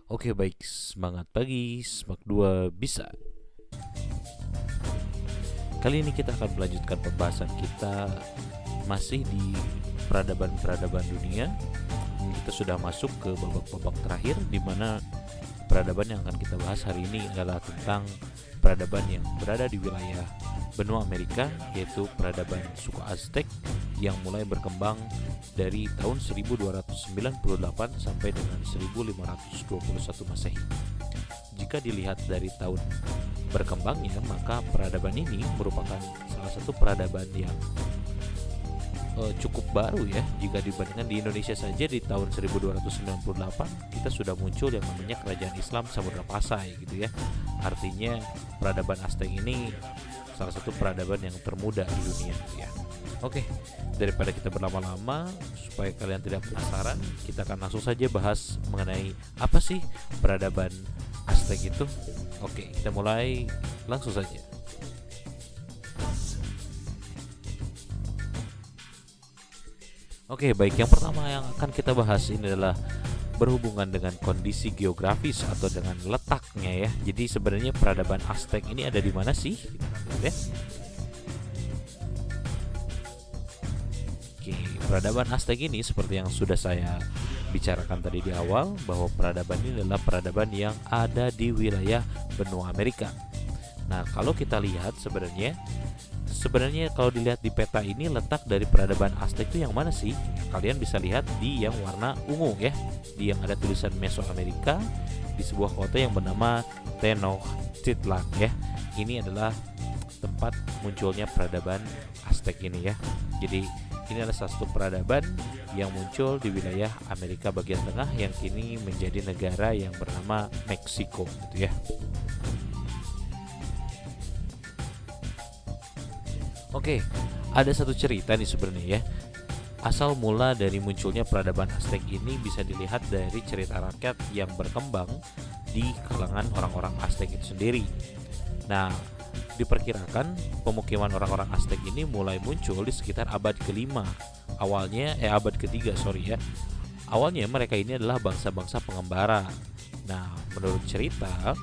Oke baik, semangat pagi, semak 2 bisa. Kali ini kita akan melanjutkan pembahasan kita masih di peradaban-peradaban dunia. Kita sudah masuk ke babak-babak terakhir, di mana peradaban yang akan kita bahas hari ini adalah tentang peradaban yang berada di wilayah benua Amerika, yaitu peradaban suku Aztec yang mulai berkembang dari tahun 1298 sampai dengan 1521 Masehi. Jika dilihat dari tahun berkembangnya, maka peradaban ini merupakan salah satu peradaban yang cukup baru ya. Jika dibandingkan di Indonesia saja di tahun 1298 kita sudah muncul yang namanya Kerajaan Islam Samudra Pasai gitu ya. Artinya peradaban Aztec ini salah satu peradaban yang termuda di dunia gitu ya. Oke, daripada kita berlama-lama, supaya kalian tidak penasaran, kita akan langsung saja bahas mengenai apa sih peradaban Aztec itu. Oke, kita mulai langsung saja. Oke, baik, yang pertama yang akan kita bahas ini adalah berhubungan dengan kondisi geografis atau dengan letaknya ya. Jadi sebenarnya peradaban Aztec ini ada di mana sih? Ya. Oke, peradaban Aztec ini seperti yang sudah saya bicarakan tadi di awal, bahwa peradaban ini adalah peradaban yang ada di wilayah benua Amerika. Nah, kalau kita lihat sebenarnya kalau dilihat di peta ini, letak dari peradaban Aztec itu yang mana sih? Kalian bisa lihat di yang warna ungu ya, di yang ada tulisan Mesoamerika, di sebuah kota yang bernama Tenochtitlan ya. Ini adalah tempat munculnya peradaban Aztec ini ya. Jadi ini adalah salah satu peradaban yang muncul di wilayah Amerika bagian tengah yang kini menjadi negara yang bernama Meksiko gitu ya. Oke, ada satu cerita nih sebenarnya ya. Asal mula dari munculnya peradaban Aztec ini bisa dilihat dari cerita rakyat yang berkembang di kalangan orang-orang Aztec itu sendiri. Nah, diperkirakan pemukiman orang-orang Aztec ini mulai muncul di sekitar abad ke-5. Abad ke-3, sorry ya. Awalnya mereka ini adalah bangsa-bangsa pengembara. Nah, menurut cerita,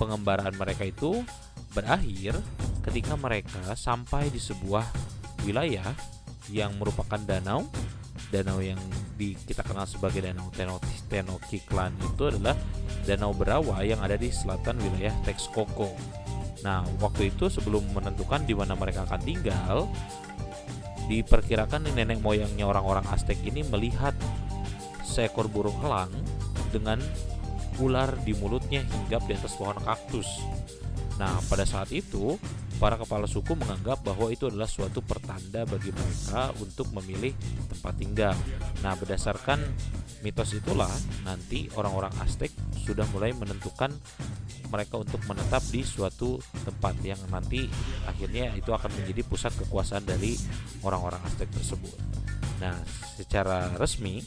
pengembaraan mereka itu berakhir ketika mereka sampai di sebuah wilayah yang merupakan danau yang kita kenal sebagai Danau Tenochtitlan. Itu adalah danau berawa yang ada di selatan wilayah Texcoco. Nah, waktu itu sebelum menentukan di mana mereka akan tinggal, diperkirakan nenek moyangnya orang-orang Aztec ini melihat seekor burung elang dengan ular di mulutnya hinggap di atas pohon kaktus. Nah, pada saat itu para kepala suku menganggap bahwa itu adalah suatu pertanda bagi mereka untuk memilih tempat tinggal. Nah, berdasarkan mitos itulah nanti orang-orang Aztec sudah mulai menentukan mereka untuk menetap di suatu tempat yang nanti akhirnya itu akan menjadi pusat kekuasaan dari orang-orang Aztec tersebut. Nah, secara resmi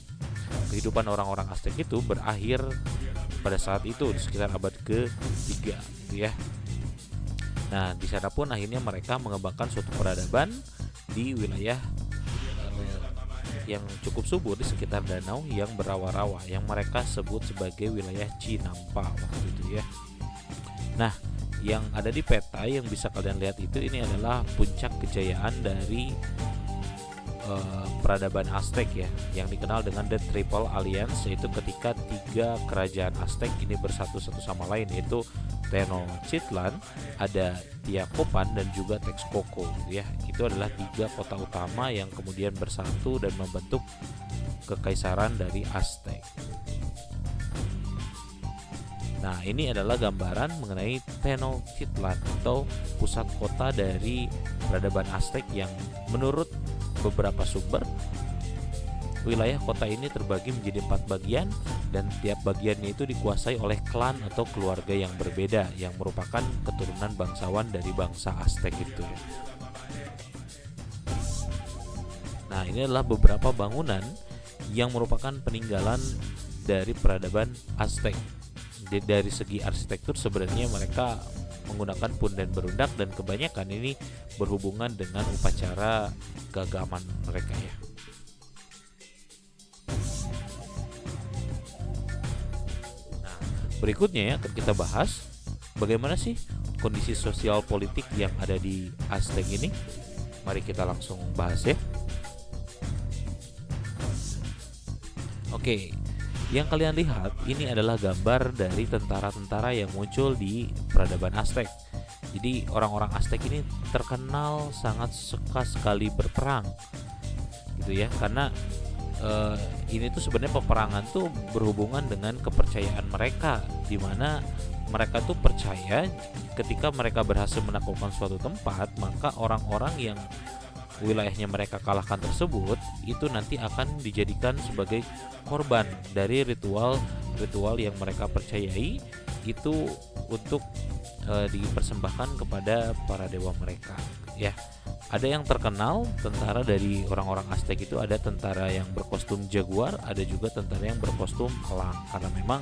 kehidupan orang-orang Aztec itu berakhir pada saat itu di sekitar abad ke-3 gitu ya. Nah, di sana pun akhirnya mereka mengembangkan suatu peradaban di wilayah yang cukup subur di sekitar danau yang berawa-rawa yang mereka sebut sebagai wilayah Cinampa waktu itu ya. Nah, yang ada di peta yang bisa kalian lihat itu ini adalah puncak kejayaan dari peradaban Aztec ya, yang dikenal dengan The Triple Alliance, yaitu ketika 3 kerajaan Aztec ini bersatu satu sama lain, yaitu Tenochtitlan, ada Tlacopan dan juga Texcoco ya. Itu adalah 3 kota utama yang kemudian bersatu dan membentuk kekaisaran dari Aztec. Nah, ini adalah gambaran mengenai Tenochtitlan atau pusat kota dari peradaban Aztec yang menurut beberapa sumber wilayah kota ini terbagi menjadi 4 bagian dan tiap bagiannya itu dikuasai oleh klan atau keluarga yang berbeda yang merupakan keturunan bangsawan dari bangsa Aztec itu. Nah, ini adalah beberapa bangunan yang merupakan peninggalan dari peradaban Aztec. Dari segi arsitektur sebenarnya mereka menggunakan punden berundak dan kebanyakan ini berhubungan dengan upacara keagamaan mereka ya. Nah, Berikutnya ya, akan kita bahas bagaimana sih kondisi sosial politik yang ada di Aztec ini. Mari kita langsung bahas ya. Oke, yang kalian lihat ini adalah gambar dari tentara-tentara yang muncul di peradaban Aztec. Jadi orang-orang Aztec ini terkenal sangat suka sekali berperang, gitu ya, karena ini tuh sebenarnya peperangan tuh berhubungan dengan kepercayaan mereka, di mana mereka tuh percaya ketika mereka berhasil menaklukkan suatu tempat, maka orang-orang yang wilayahnya mereka kalahkan tersebut itu nanti akan dijadikan sebagai korban dari ritual yang mereka percayai itu untuk dipersembahkan kepada para dewa mereka ya. Ada yang terkenal tentara dari orang-orang Aztec itu, ada tentara yang berkostum jaguar, ada juga tentara yang berkostum elang, karena memang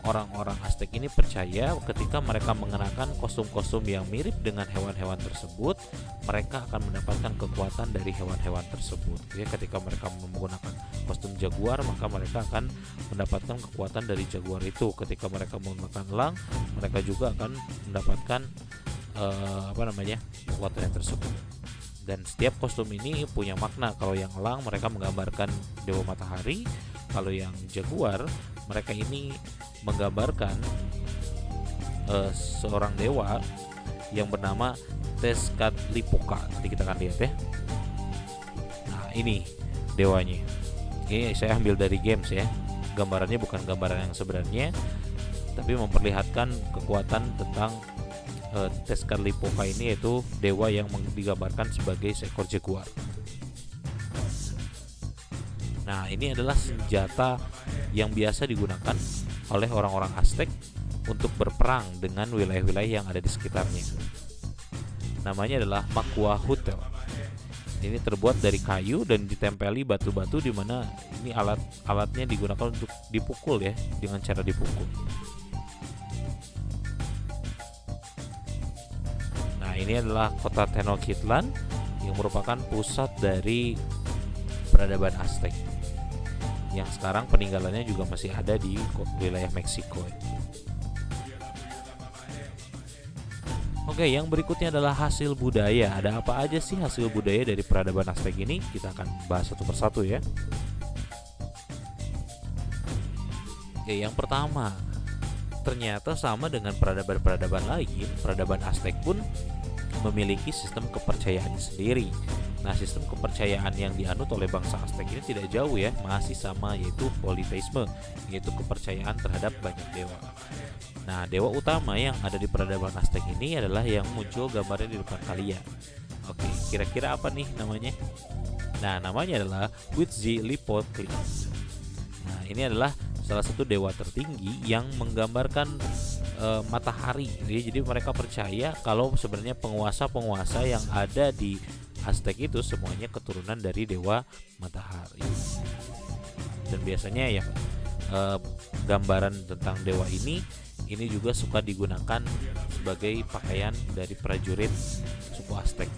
orang-orang Aztec ini percaya ketika mereka mengenakan kostum-kostum yang mirip dengan hewan-hewan tersebut, mereka akan mendapatkan kekuatan dari hewan-hewan tersebut. Ya, ketika mereka menggunakan kostum jaguar, maka mereka akan mendapatkan kekuatan dari jaguar itu. Ketika mereka menggunakan elang, mereka juga akan mendapatkan kekuatan yang tersebut. Dan setiap kostum ini punya makna. Kalau yang elang mereka menggambarkan dewa matahari, kalau yang jaguar mereka ini menggambarkan seorang dewa yang bernama Tezcatlipoca. Nanti kita akan lihat ya. Nah, ini dewanya. Ini saya ambil dari games ya. Gambarannya bukan gambaran yang sebenarnya, tapi memperlihatkan kekuatan tentang Tezcatlipoca ini, yaitu dewa yang digambarkan sebagai seekor jaguar. Nah, ini adalah senjata yang biasa digunakan oleh orang-orang Aztec untuk berperang dengan wilayah-wilayah yang ada di sekitarnya. Namanya adalah Macuahuitl. Ini terbuat dari kayu dan ditempeli batu-batu, di mana ini alatnya digunakan untuk dipukul ya, dengan cara dipukul. Nah, ini adalah kota Tenochtitlan yang merupakan pusat dari peradaban Aztec, yang sekarang peninggalannya juga masih ada di wilayah Meksiko. Oke, yang berikutnya adalah hasil budaya. Ada apa aja sih hasil budaya dari peradaban Aztec ini? Kita akan bahas satu persatu ya. Oke, yang pertama, ternyata sama dengan peradaban-peradaban lain, peradaban Aztec pun memiliki sistem kepercayaannya sendiri. Nah, sistem kepercayaan yang dianut oleh bangsa Aztec ini tidak jauh ya, masih sama, yaitu politeisme, yaitu kepercayaan terhadap banyak dewa. Nah, dewa utama yang ada di peradaban Aztec ini adalah yang muncul gambarnya di depan kalian. Oke, kira-kira apa nih namanya? Nah, namanya adalah Huitzilopochtli. Nah, ini adalah salah satu dewa tertinggi yang menggambarkan matahari. Jadi mereka percaya kalau sebenarnya penguasa-penguasa yang ada di Aztec itu semuanya keturunan dari dewa matahari. Dan biasanya ya gambaran tentang dewa ini juga suka digunakan sebagai pakaian dari prajurit suku Aztec.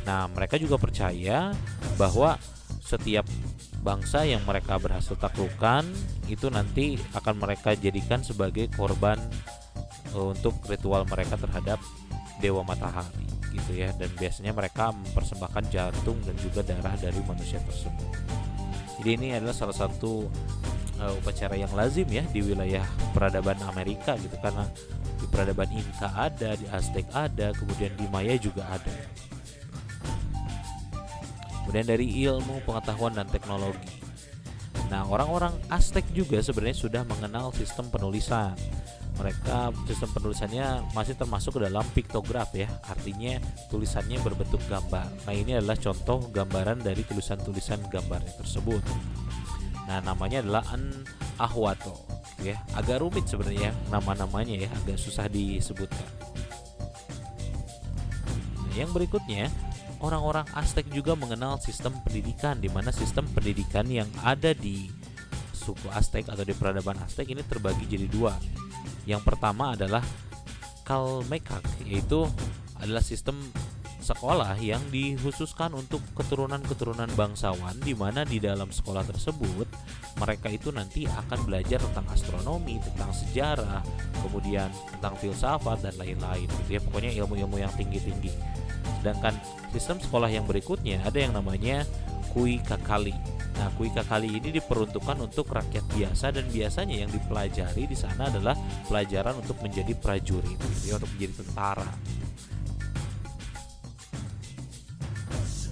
Nah, mereka juga percaya bahwa setiap bangsa yang mereka berhasil taklukkan itu nanti akan mereka jadikan sebagai korban untuk ritual mereka terhadap dewa matahari gitu ya. Dan biasanya mereka mempersembahkan jantung dan juga darah dari manusia tersebut. Jadi ini adalah salah satu upacara yang lazim ya di wilayah peradaban Amerika gitu, karena di peradaban Inca ada, di Aztec ada, kemudian di Maya juga ada. Kemudian dari ilmu pengetahuan dan teknologi. Nah, orang-orang Aztec juga sebenarnya sudah mengenal sistem penulisan. Mereka sistem penulisannya masih termasuk ke dalam piktograf ya, artinya tulisannya berbentuk gambar. Nah, ini adalah contoh gambaran dari tulisan-tulisan gambarnya tersebut. Nah, namanya adalah Anahuatl ya. Agak rumit sebenarnya nama-namanya ya, agak susah disebutkan. Nah, yang berikutnya, orang-orang Aztec juga mengenal sistem pendidikan, di mana sistem pendidikan yang ada di suku Aztec atau di peradaban Aztec ini terbagi jadi dua. Yang pertama adalah Calmecac, yaitu adalah sistem sekolah yang dikhususkan untuk keturunan-keturunan bangsawan, di mana di dalam sekolah tersebut mereka itu nanti akan belajar tentang astronomi, tentang sejarah, kemudian tentang filsafat dan lain-lain gitu ya. Pokoknya ilmu-ilmu yang tinggi-tinggi. Sedangkan sistem sekolah yang berikutnya ada yang namanya Kui Kakali. Nah, Kui Kakali ini diperuntukkan untuk rakyat biasa dan biasanya yang dipelajari di sana adalah pelajaran untuk menjadi prajurit gitu ya, untuk menjadi tentara.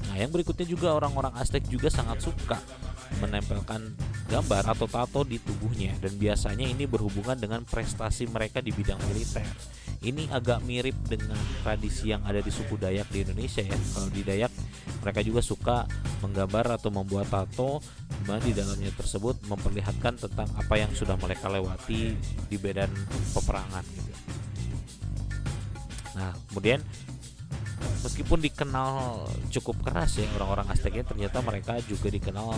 Nah, yang berikutnya juga orang-orang Aztec juga sangat suka menempelkan gambar atau tato di tubuhnya, dan biasanya ini berhubungan dengan prestasi mereka di bidang militer. Ini agak mirip dengan tradisi yang ada di suku Dayak di Indonesia ya. Kalau di Dayak mereka juga suka menggambar atau membuat tato, di mana di dalamnya tersebut memperlihatkan tentang apa yang sudah mereka lewati di medan peperangan gitu. Nah, kemudian meskipun dikenal cukup keras ya orang-orang Aztec ini, ternyata mereka juga dikenal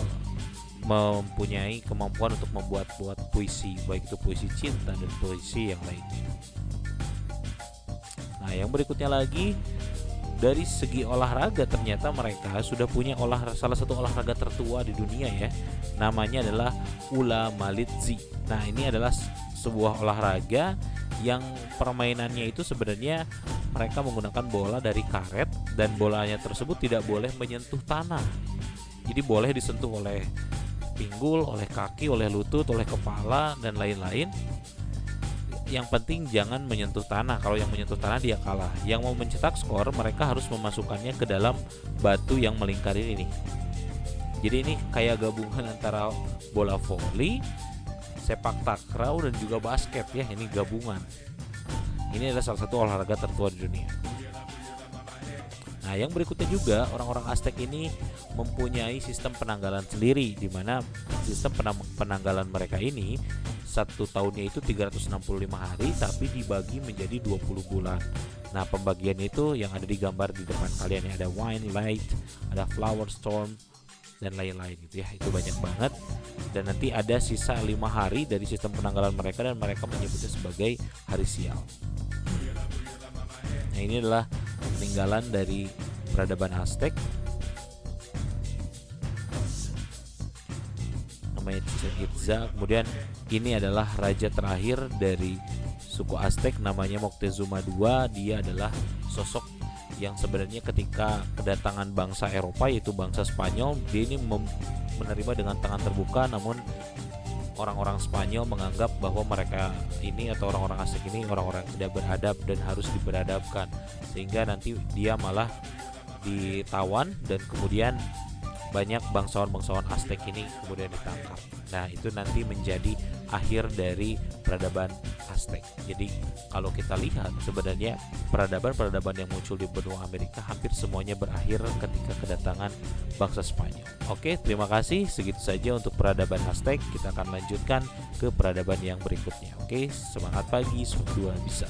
mempunyai kemampuan untuk membuat puisi, baik itu puisi cinta dan puisi yang lainnya. Nah, yang berikutnya lagi, dari segi olahraga ternyata mereka sudah punya salah satu olahraga tertua di dunia ya. Namanya adalah Ula Malitzi. Nah, ini adalah sebuah olahraga yang permainannya itu sebenarnya mereka menggunakan bola dari karet, dan bolanya tersebut tidak boleh menyentuh tanah. Jadi boleh disentuh oleh pinggul, oleh kaki, oleh lutut, oleh kepala dan lain-lain. Yang penting jangan menyentuh tanah. Kalau yang menyentuh tanah dia kalah. Yang mau mencetak skor mereka harus memasukkannya ke dalam batu yang melingkari ini. Jadi ini kayak gabungan antara bola voli, sepak takraw dan juga basket ya. Ini gabungan. Ini adalah salah satu olahraga tertua di dunia. Nah, yang berikutnya juga orang-orang Aztec ini mempunyai sistem penanggalan sendiri, di mana sistem penanggalan mereka ini satu tahunnya itu 365 hari tapi dibagi menjadi 20 bulan. Nah, pembagian itu yang ada di gambar di depan kalian ya, ada wine light, ada flower storm dan lain-lain gitu ya. Itu banyak banget. Dan nanti ada sisa 5 hari dari sistem penanggalan mereka, dan mereka menyebutnya sebagai hari sial. Nah, ini adalah peninggalan dari peradaban Aztec. Namanya Chichen Itza. Kemudian ini adalah raja terakhir dari suku Aztec, namanya Moctezuma II. Dia adalah sosok yang sebenarnya ketika kedatangan bangsa Eropa, yaitu bangsa Spanyol, dia ini menerima dengan tangan terbuka, namun orang-orang Spanyol menganggap bahwa mereka ini atau orang-orang Aztec ini orang-orang tidak beradab dan harus diberadabkan, sehingga nanti dia malah ditawan dan kemudian banyak bangsawan-bangsawan Aztec ini kemudian ditangkap. Nah, itu nanti menjadi akhir dari peradaban Aztec. Jadi kalau kita lihat sebenarnya peradaban-peradaban yang muncul di benua Amerika hampir semuanya berakhir ketika kedatangan bangsa Spanyol. Oke, terima kasih. Segitu saja untuk peradaban Aztec. Kita akan lanjutkan ke peradaban yang berikutnya. Oke, semangat pagi, semua bisa.